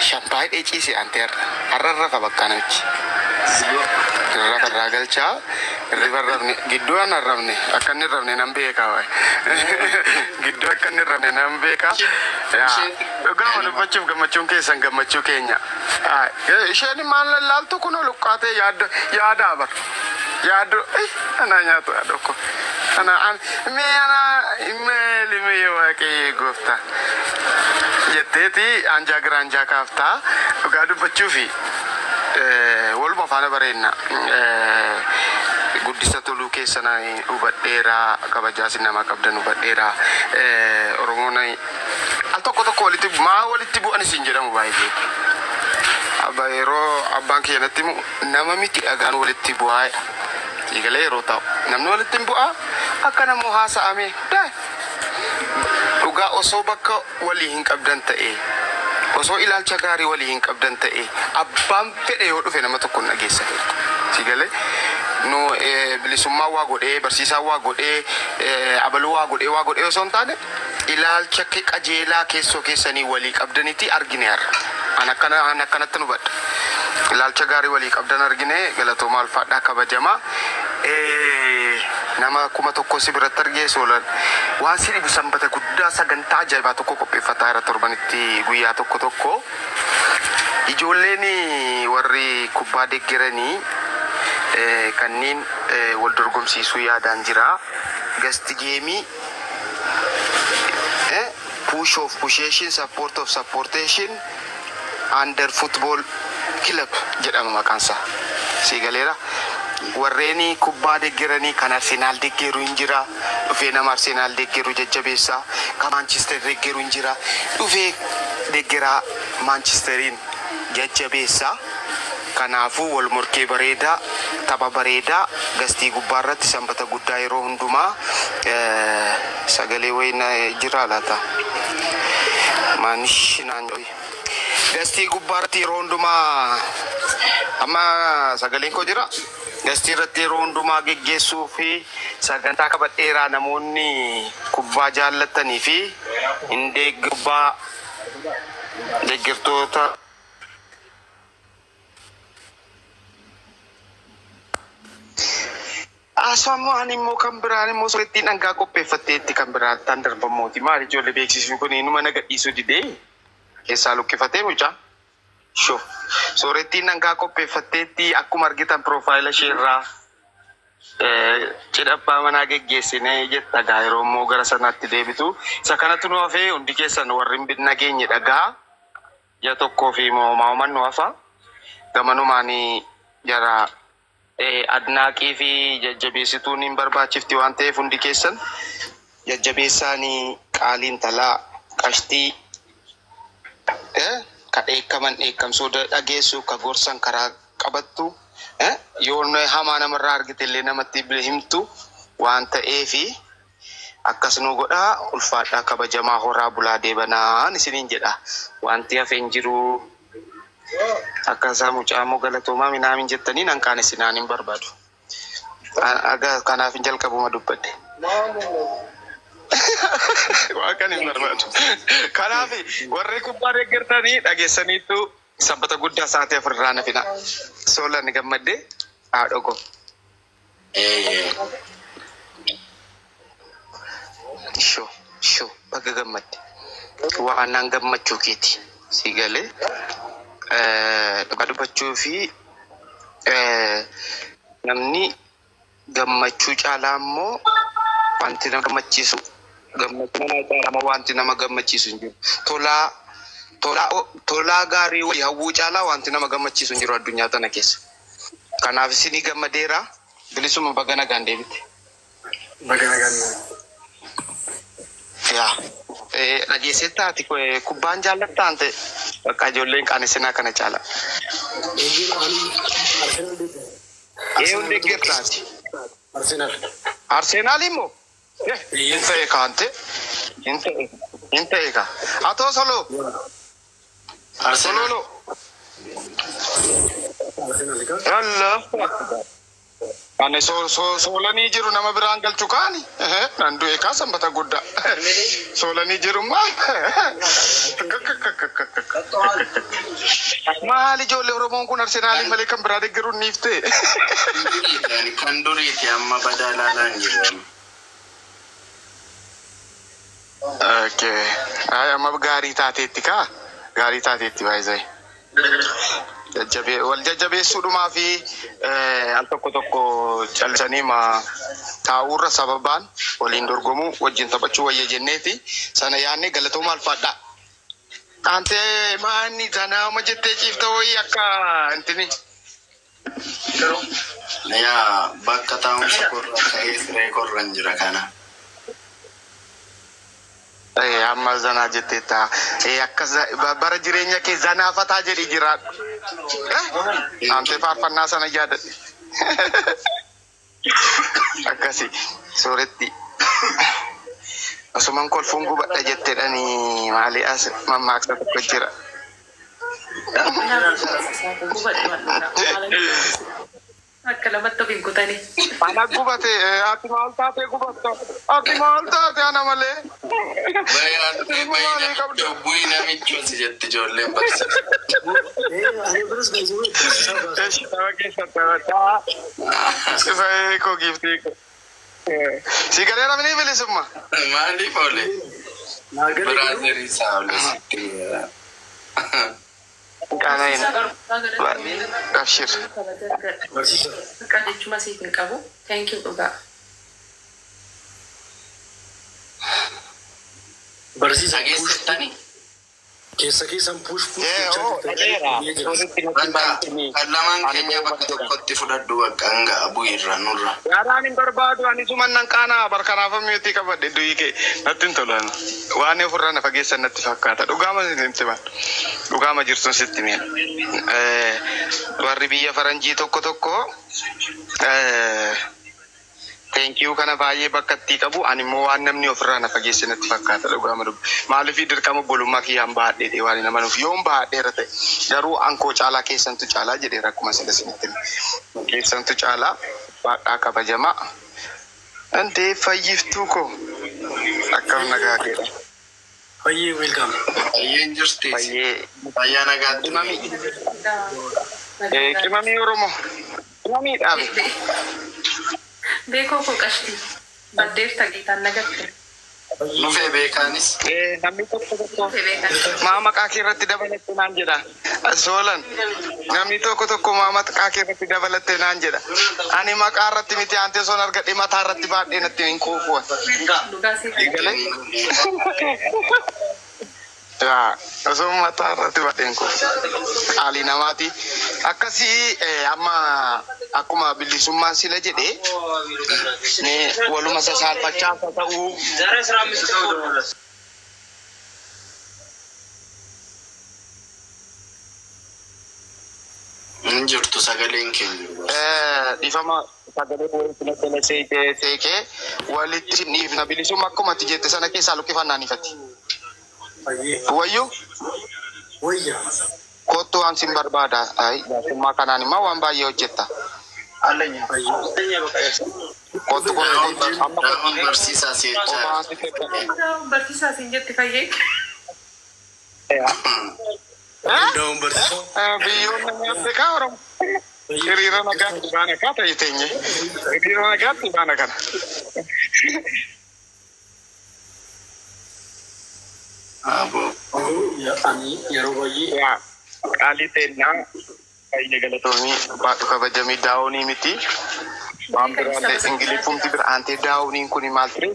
Shabbaay dheeciisi anteer har'arra kabakkaanachi. Irra karraa galchaa irriba rafne gidduu an arrabne akka inni rafne nan beekaa waay. Gidduu akka inni rafne nan beekaa. Dhugaa dubbachuuf gammachuun keessan gammachuu keenya. Isheen maal laaltu kun luqqaatee yaada abar. Yaadu ana nyaatu adoko. Ana email me waaqee gooftaa. Jetteeti anjaa giraanjaa kaaftaa dhugaa dubbachuufi walumaa faana bareenna. Guddisa toluu keessana hubadheeraa kabajaasi nama qabdan hubadheeraa Oromoon al tokko walitti bu'an isin jedhamu baay'ee. Abba yeroo abbaan keenyatti nama miti dhagaan walitti bu'aa eegalee yeroo ta'u namni walitti bu'aa akka namoo haasa'ame dhugaa osoo bakka walii hin qabdan ta'e osoo ilaalcha gaarii walii hin qabdan ta'e abbaan fedhe yoo dhufe nama tokko nageessa eegalee no bilisummaa waa godhee barsiisaa waa godhee abaluu waa godhee osoo hin taane ilaalcha qajeelaa keessoo keessanii walii qabdanitti argine har'a. Ana kanatti nu badda. Ilaalcha gaarii walii qabdan argine galatoomaa ulfaadhaa kabajamaa. Nama kuma tokko si biratti argee soolan waan si dhibu sanbata guddaa sagantaa ajaa'ibaa tokko qopheeffataa irra torbanitti guyyaa tokko ijoolleen warri kubbaa deeggaranii kanneen wal dorgomsiisuu yaadaan jira. Gasti geemii push of pushation support of supportation under football club jedhama maqaansa sigaleera warreeni kubbaa deeggaranii kan Arsenal deeggaru injira dhufee nama Arsenal deeggaru jajjabeessa kan Manchester deeggaru injira dhufee deeggara Manchesterin jajjabeessa kanaafu wal morkee bareeda tapha bareeda gastii gubbaarratti sanbata guddaa yeroo hundumaa sagalee wayna jira laata manish naanjoi gastii gubbaarratti yeroo hundumaa amma sagaleen ko jira gastii irratti yeroo hundumaa geggeessuu fi sagantaa kabadheeraa namoonni kubbaa jaallatanii fi indeeggubaa deeggartoota Aswamu animo kan berani mo soretti nangga qopheeffatteetti kan biraattan darbamooti maal ijoollee beeksisuu kun inuma nagadhiisuu didee keessaa lukkifatee mucaa shoo soretti nangga qopheeffatteetti akkuma argitan profaayila isheerraa cidhabbaa manaa geggeessine jetta gaa yeroo immoo gara sanaatti deebitu isa kanatu nu hafee hundi keessan warri nageenye dhagaa ja tokkoo fi moomaan nu hafa gamanumaanii jara adnaaqii fi jajjabeessituun hin barbaachifti waan ta'eef hundi keessan jajjabeessaanii qaaliin talaa qashtii kadheekkaman dheekkamsuu dhageessu ka gorsan karaa qabattu yoo hamaa namarraa argitellee namatti himtu waan ta'eefi akkasuma godhaa ulfaadhaa kabajamaa horaa bulaa deebanaan isiniin jedha wanti hafeen jiru. Akkasa mucaamoo galatoomaa minaamin jettanii nan kaan isinaan hin barbaadu. Aga kanaaf hin jalqabuma dubbadde. Waa kan hin barbaadu. Kanaaf warri kubbaa deeggartanii dhageessaniitu sabbata guddaa sa'aatii 4 irraa nafina. Soolan gammaddee haadhogo. Shoo bakka gammadde. Waan naan gammachuu keeti si galee. Dubbachuu fi namni gammachuu caalaa immoo wanti nama gammachiisu wanti nama gammachiisu hin jiru. Tolaa gaarii walii hawwuu caalaa wanti nama gammachiisu hin jiru addunyaa tana keessa. Kanaaf isinii gammadeera bilisuma baga nagaan deebite. Baga nagaan. Yaa. Dhageessettaati kubbaan jaallattaa ante bakka ijoolleen qaanessinaa kana caala. Eeyyuun deeggartaati. Arsenaal immoo hin ta'e kaante hin ta'e ka atoo soloo Arsenal. Yalla Ani soolanii jiru nama biraan galchu kaani. Nan du'e kaa sanbata guddaa. Soolanii jiru maal ijoollee Oromoon kun Arsenaalii malee kan biraa deeggaruun niif ta'e. Kan duriiti amma badaa laalaan jiru. Okay. Ay amma gaarii taateetti kaa. Gaarii taateetti baay'isee. Wal jajjabeessuudhumaa fi al tokko callisanii taa'uurra sababaan waliin dorgomuu wajjin taphachuu wayya jenneeti sana yaanne galatooma alfaadhaa. Ante maanni tanaama jettee ciifta wayii akka intini. Yaa bakka taa'umsa korra ka'ee siree korran jira kana. Amma zanaa jetteetta. Akka bara jireenya kee zanaafataa jedhi jiraadhu. Ante faarfannaa sana yaadadhe. Akkasi sooretti. Asuman kolfuun gubadha jetteedhani maali as mammaaksa tokko jira. Akka lamatti ofiin kutanii. Ana gubate ati maal taate gubatta? Ati maal taate ana malee? Bu'ii namichooti jetti ijoolleen bakka. Koo giiftii ko. Si galee namni bilisumma. Maaliif oole? Biraazerii isaa oole sitti. Qanayin. Abshir. Qajeechuma siif hin qabu. Thank you dhugaa. Barsiisa Dhageessitanii? keessan push kan lamaan keenya bakka tokkotti fudhadhu bakka hanga bu'irra nurra. Yaadaan hin barbaadu ani suman nan qaanaa barkanaafamiyuutii qabadhe du'ii kee natti hin tolan. Waan ofirraa na fageessan natti fakkaata. Dhugaama sitti himan. Dhugaama jirtuun sitti mi'a. Warri biyya faranjii tokko thank you kana baay'ee bakkatti qabu ani immoo waan namni ofirraa na fageesse natti fakkaata dhugaama dubbi. Maaliif dirqama bolummaa kiyyaan baadhee waan nama nuuf yoon baadheera ta'e garuu ankoo caalaa keessantu caalaa jedheera akkuma sila sinitti keessantu caalaa baadhaa kabajamaa. Antee fayyiftuu ko akkam nagaa keedha. Fayyee welcome. Fayyeen jirti. Fayyaa nagaatti. Qimamii Oromoo. Qimamii dhaabe. Beekoo koo qashtii. Baddeef tagiitaan nagatte. Nufee beekaanis. Namni tokko maa maqaa kee irratti dabalatte naan jedha. Soolan namni tokko maa maqaa kee irratti dabalatte naan jedha. Ani maqaa irratti miti aantee soon argadhe mataa irratti baadhee natti hin quufuun. Dhugaa siif. Osoo mataa irratti baadheen quufu. Qaalii namaati. Akkasii amma akkuma bilisummaan sila jedhee waluma sasaalfachaa akka ta'uu. Jirtu sagaleen keenya. Dhiifama sagalee boo'ee seekee walitti dhiifna bilisummaa akkuma ati jette sana keessaa luqqifannaan ifatti. Wayyuu Wayya. kottu waan sin barbaada. Bilisummaa kanaan immoo waan baay'ee hojjetta. Kottu Daawwan barsiisaa si'echaa. Barsiisaa siin jetti fayyee. Daawwan barsiisaa. biyyoonni nyaate kaa Oromoo. Hiriira nagaatti baana kaa ta'e teenye. Hiriira nagaatti baana kana. Ani yeroo baay'ee Qaalii teennaa baay'ee galatoomii baadhu kabajamii daawunii miti. Waan biraallee ingiliffumti bira aantee daawuniin kun maal ture?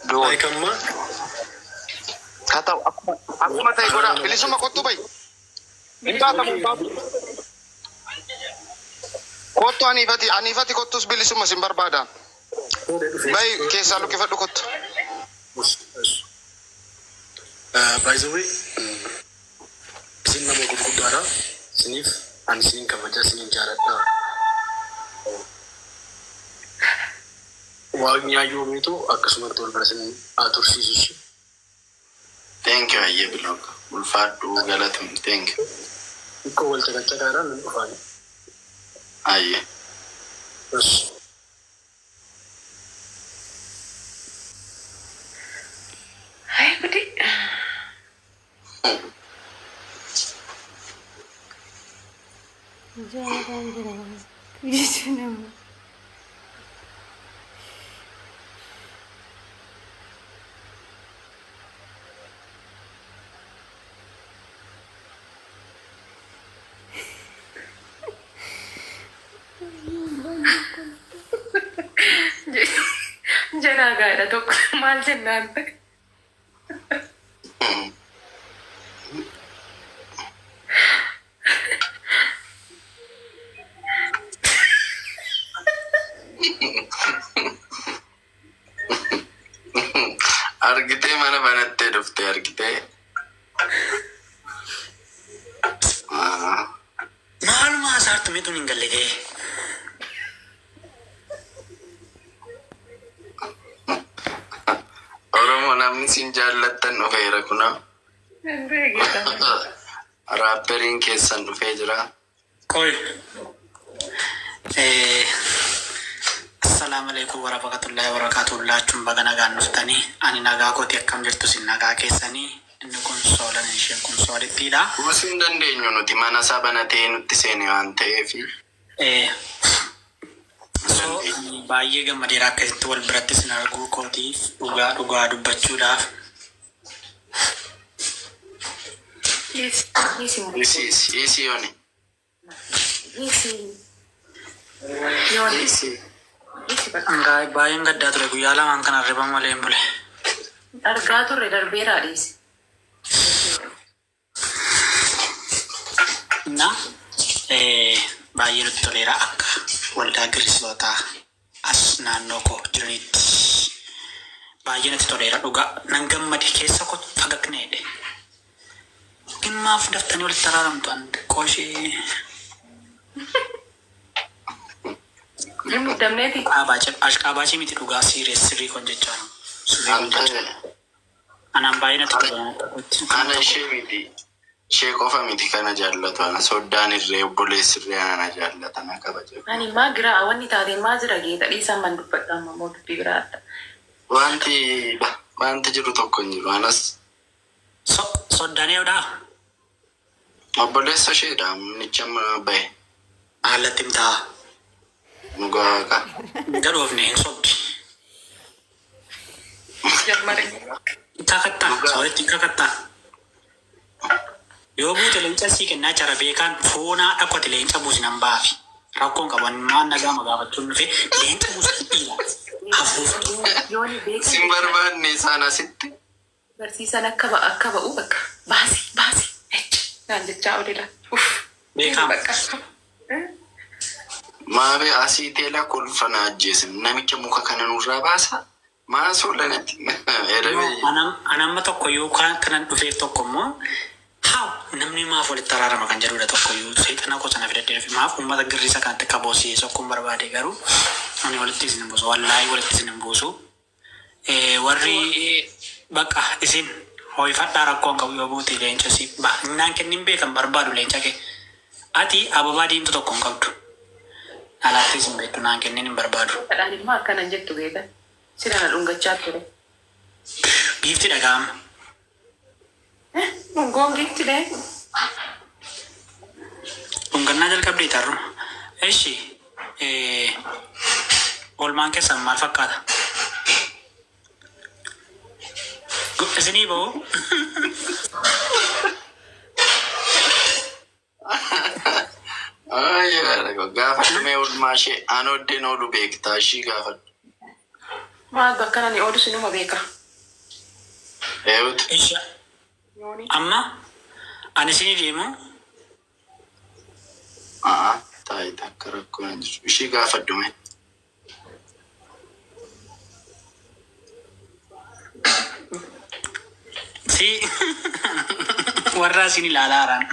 beekamma Haa ta'u akkuma ta'e godha bilisuma kottu bayi. Hin baatamu hin baatu. Kottu aniifati kottus bilisuma sin barbaadaan. Bayi keessaa luqqifadhu kottu. by the way isin nama gurguddaadha. Isiniif ani isin kabaja isin jaaladha. Waaqni yaayyoo beetu akkasumatti ol bira isin tursiisu. Thank you ayye biloga. Ulfaadhu galatum. Thank you. Ikko wal caqacaqaadhaan hin dhufan. Ayye. Bas. Hai gudi. Jara gaira tokko maal jennaan ta'e. Argitee mana banattee dhuftee argitee. Maaluma hasaartume tun hin galle ga'e. Oromoo namni siin jaallattan dhufeera kuna. Raapperiin keessan dhufee jira. Koi. Assalamu alaikum warahmatullahi wabarakatuh. Laachuun baga nagaan dhuftanii. Ani nagaa kooti akkam jirtu sin nagaa keessanii. Inni kun soolan isheen kun soolittiidha. Gosi hin dandeenyu nuti mana isaa banatee nutti seene waan ta'eef. So baay'ee gammadeera akkasitti wal biratti sin arguu kootiif dhugaa dubbachuudhaaf. Isi yooni. Baay'een gaddaa ture guyyaa lamaan kan arriba malee hin bule. Argaa turre darbeeraa dhiisi. Na baay'ee nutti toleera akka waldaa Kiristoota as naannoo koo jiranitti. Baay'ee nutti toleera dhugaa nan gammade keessa koo fagaqneedhe. Gimmaaf daftanii walitti araaramtu an qoshee. Muddamneeti. Ashqaabaachii miti dhugaa sirrii kon jechaa. Anaan baay'ee nutti toleera. Ana ishee miti. Ishee qofa miti kana jaallatu. Ana soddaan irree obboleessirree ana jaallatan akka baje. Ani maa giraa wanni taatee maa jira geeta dhiisan man dubbadha amma moo dubbii biraadha. Wanti jiru tokko hin jiru. Anas Soddaan eewdaa? obboleessa isheedha. Nicha bahe. Haalatti himtaa. Dhugaa ka. Gadoofne hin sobdi. Jammare. Kakattaa. Sooritti kakattaa. Yoo buute leenca sii kennaa jara beekaan foonaa dhaqqote leenca buusinan baafi. Rakkoon qaban maan nagaa magaafachuun dhufe leenca buusinan dhiira. Hafuuftu. Sin barbaanne isaan asitti. Barsiisan akka ba'u bakka baasi. Naan jechaa oolidha. Beekaam. Maabe asii teela kolfana ajjeesin. Namicha muka kana nurraa baasa. Maasoo lanatti. Anamma tokko yookaan kanan dhufeef tokko immoo namni maaf walitti araarama kan jedhudha tokko yoo seexana qosana fidaddee fi maaf uummata girriisa kanatti qaboosii sokkuun barbaade garuu ani walitti isin buusu wallaahi walitti isin buusu warri bakka isin ho'ifadhaa rakkoon qabu yoo buute leenca si naan kennin beekan barbaadu leenca kee ati ababaa diimtu tokko hin qabdu alaatti isin beektu naan kennin hin barbaadu. Kadhaan immoo akkanan jettu geeta. Sirana dhungachaa ture. Giifti dhaga'ama. Dhungoon giifti dee. Dhungannaa jalqabdee tarru. Eshi oolmaan keessan maal fakkaata? Isinii ba'u? Gaafadhu mee oolmaa ishee aan oddeen oolu beektaa ishii gaafadhu. Maal bakka nani oolu sinuma beeka. Eewutu. Isha. Amma ani isinii deemu? Taayita akka rakkoo hin jiru. Ishii gaafadhu mee. Si warra isin ilaalaa jiraan.